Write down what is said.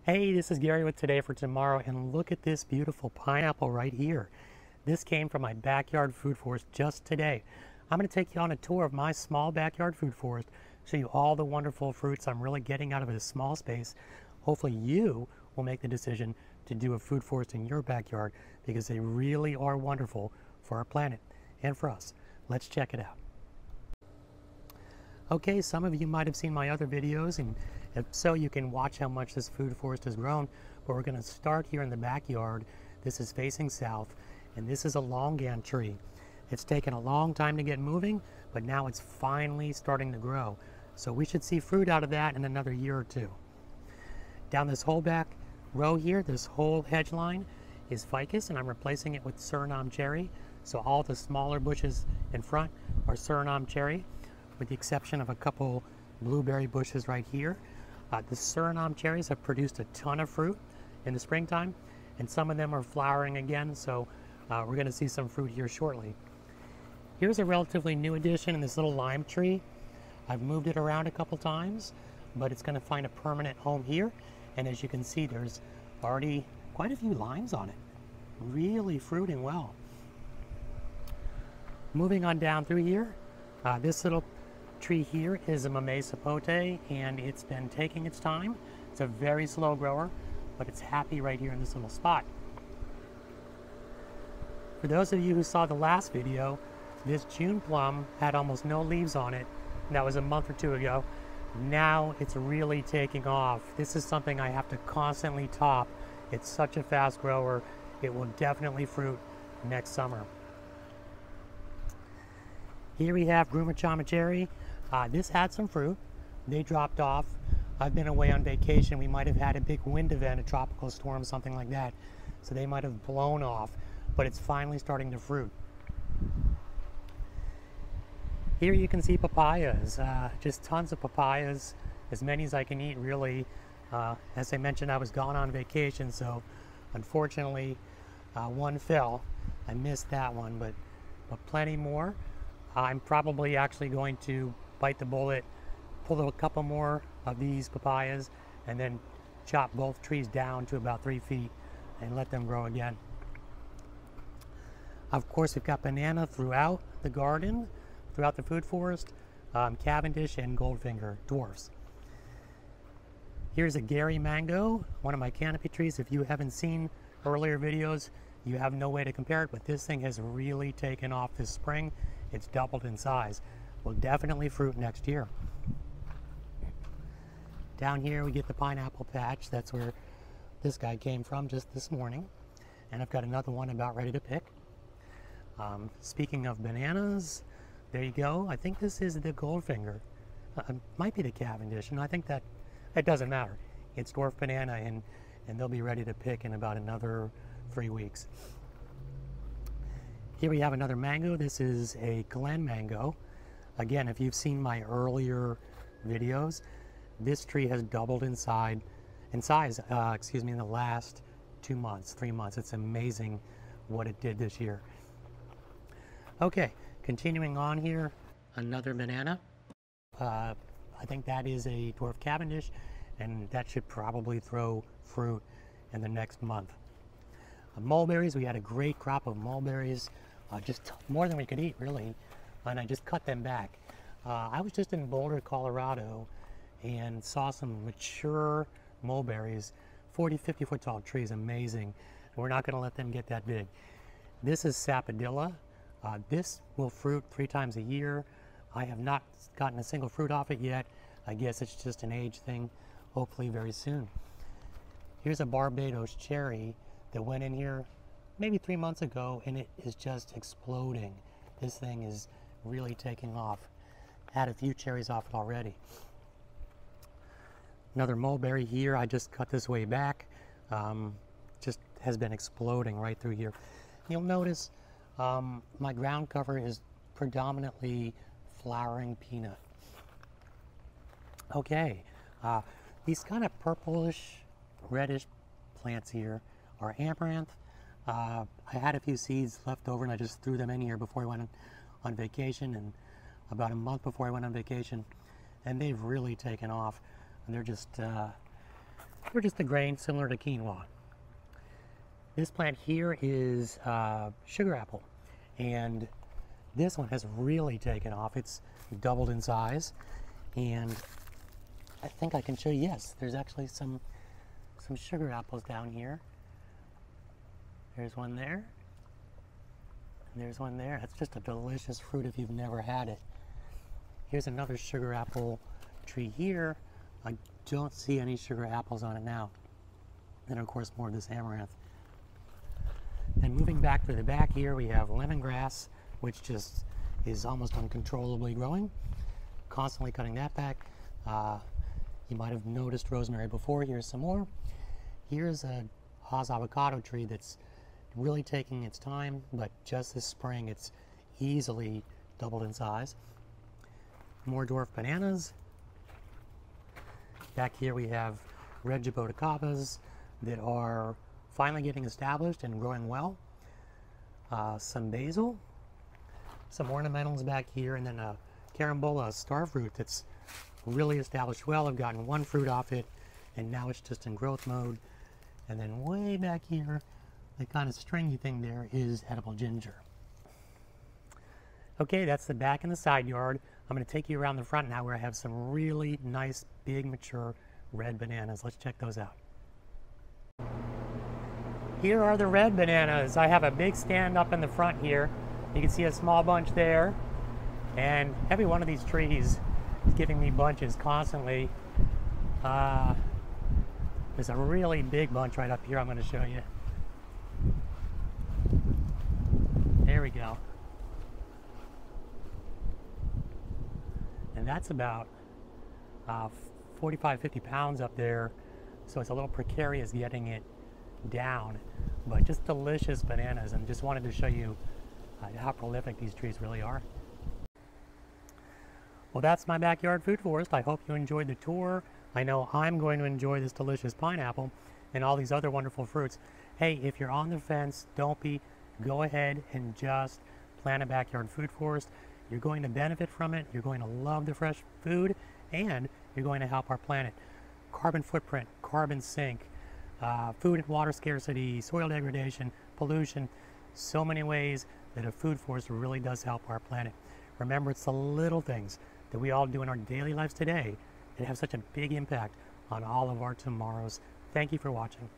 Hey, this is Gary with Today for Tomorrow, and look at this beautiful pineapple right here. This came from my backyard food forest just today. I'm going to take you on a tour of my small backyard food forest, show you all the wonderful fruits I'm really getting out of this small space. Hopefully you will make the decision to do a food forest in your backyard because they really are wonderful for our planet and for us. Let's check it out. Okay, some of you might have seen my other videos, and if so, you can watch how much this food forest has grown. But we're going to start here in the backyard. This is facing south, and this is a longan tree. It's taken a long time to get moving, but now it's finally starting to grow. So we should see fruit out of that in another year or two. Down this whole back row here, this whole hedge line is ficus, and I'm replacing it with Suriname cherry. So all the smaller bushes in front are Suriname cherry, with the exception of a couple blueberry bushes right here. The Suriname cherries have produced a ton of fruit in the springtime, and some of them are flowering again, so we're going to see some fruit here shortly. Here's a relatively new addition in this little lime tree. I've moved it around a couple times, but it's going to find a permanent home here, and as you can see, there's already quite a few limes on it. Really fruiting well. Moving on down through here, this little tree here is a mamey sapote, and it's been taking its time. It's a very slow grower, but it's happy right here in this little spot. For those of you who saw the last video, this June plum had almost no leaves on it, and that was a month or two ago. Now it's really taking off. This is something I have to constantly top. It's such a fast grower. It will definitely fruit next summer. Here we have Grumachama cherry. This had some fruit. They dropped off. I've been away on vacation. We might have had a big wind event, a tropical storm, something like that. So they might have blown off, but it's finally starting to fruit. Here you can see papayas, just tons of papayas, as many as I can eat really. As I mentioned, I was gone on vacation, so unfortunately one fell. I missed that one, but plenty more. I'm probably actually going to bite the bullet, pull a couple more of these papayas, and then chop both trees down to about 3 feet and let them grow again. Of course, we've got banana throughout the garden, throughout the food forest, Cavendish and Goldfinger dwarfs. Here's a Glen Mango, one of my canopy trees. If you haven't seen earlier videos, you have no way to compare it, but this thing has really taken off this spring. It's doubled in size. Will definitely fruit next year. Down here we get the pineapple patch. That's where this guy came from just this morning. And I've got another one about ready to pick. Speaking of bananas, there you go. I think this is the Goldfinger. Might be the Cavendish, and I think that it doesn't matter. It's dwarf banana, and they'll be ready to pick in about another 3 weeks. Here we have another mango. This is a Glen Mango. Again, if you've seen my earlier videos, this tree has doubled in size, in the last 2 months, 3 months. It's amazing what it did this year. Okay, continuing on here, another banana. I think that is a dwarf Cavendish, and that should probably throw fruit in the next month. Mulberries, we had a great crop of mulberries, just more than we could eat really, and I just cut them back. I was just in Boulder, Colorado, and saw some mature mulberries, 40, 50 foot tall trees, amazing. We're not going to let them get that big. This is Sapodilla. This will fruit 3 times a year. I have not gotten a single fruit off it yet. I guess it's just an age thing, hopefully very soon. Here's a Barbados Cherry that went in here maybe 3 months ago, and it is just exploding. This thing is really taking off. Had a few cherries off it already. Another mulberry here. I just cut this way back. Just has been exploding right through here. You'll notice my ground cover is predominantly flowering peanut. Okay, these kind of purplish, reddish plants here are Amperance. I had a few seeds left over, and I just threw them in here before I went on vacation, and about a month before I went on vacation, and they've really taken off. And they're just or just a grain similar to quinoa. This plant here is sugar apple, and this one has really taken off. It's doubled in size, and I think I can show you, yes, there's actually some sugar apples down here. There's one there, and there's one there. That's just a delicious fruit if you've never had it. Here's another sugar apple tree here. I don't see any sugar apples on it now. And of course more of this amaranth. And moving back to the back here, we have lemongrass, which just is almost uncontrollably growing. Constantly cutting that back. You might have noticed rosemary before. Here's some more. Here's a Haas avocado tree that's really taking its time, but just this spring it's easily doubled in size. More dwarf bananas. Back here we have red jaboticabas that are finally getting established and growing well. Some basil, some ornamentals back here, and then a carambola, a star fruit that's really established well. I've gotten one fruit off it, and now it's just in growth mode. And then way back here, the kind of stringy thing there is edible ginger. Okay, that's the back and the side yard. I'm going to take you around the front now where I have some really nice, big, mature red bananas. Let's check those out. Here are the red bananas. I have a big stand up in the front here. You can see a small bunch there. And every one of these trees is giving me bunches constantly. There's a really big bunch right up here I'm going to show you. There we go. And that's about 45, 50 pounds up there. So it's a little precarious getting it down, but just delicious bananas, and just wanted to show you how prolific these trees really are. Well, that's my backyard food forest. I hope you enjoyed the tour. I know I'm going to enjoy this delicious pineapple and all these other wonderful fruits. Hey, if you're on the fence, don't be. Go ahead and just plant a backyard food forest. You're going to benefit from it. You're going to love the fresh food, and you're going to help our planet. Carbon footprint, carbon sink, food and water scarcity, soil degradation, pollution, so many ways that a food forest really does help our planet. Remember, it's the little things that we all do in our daily lives today that have such a big impact on all of our tomorrows. Thank you for watching.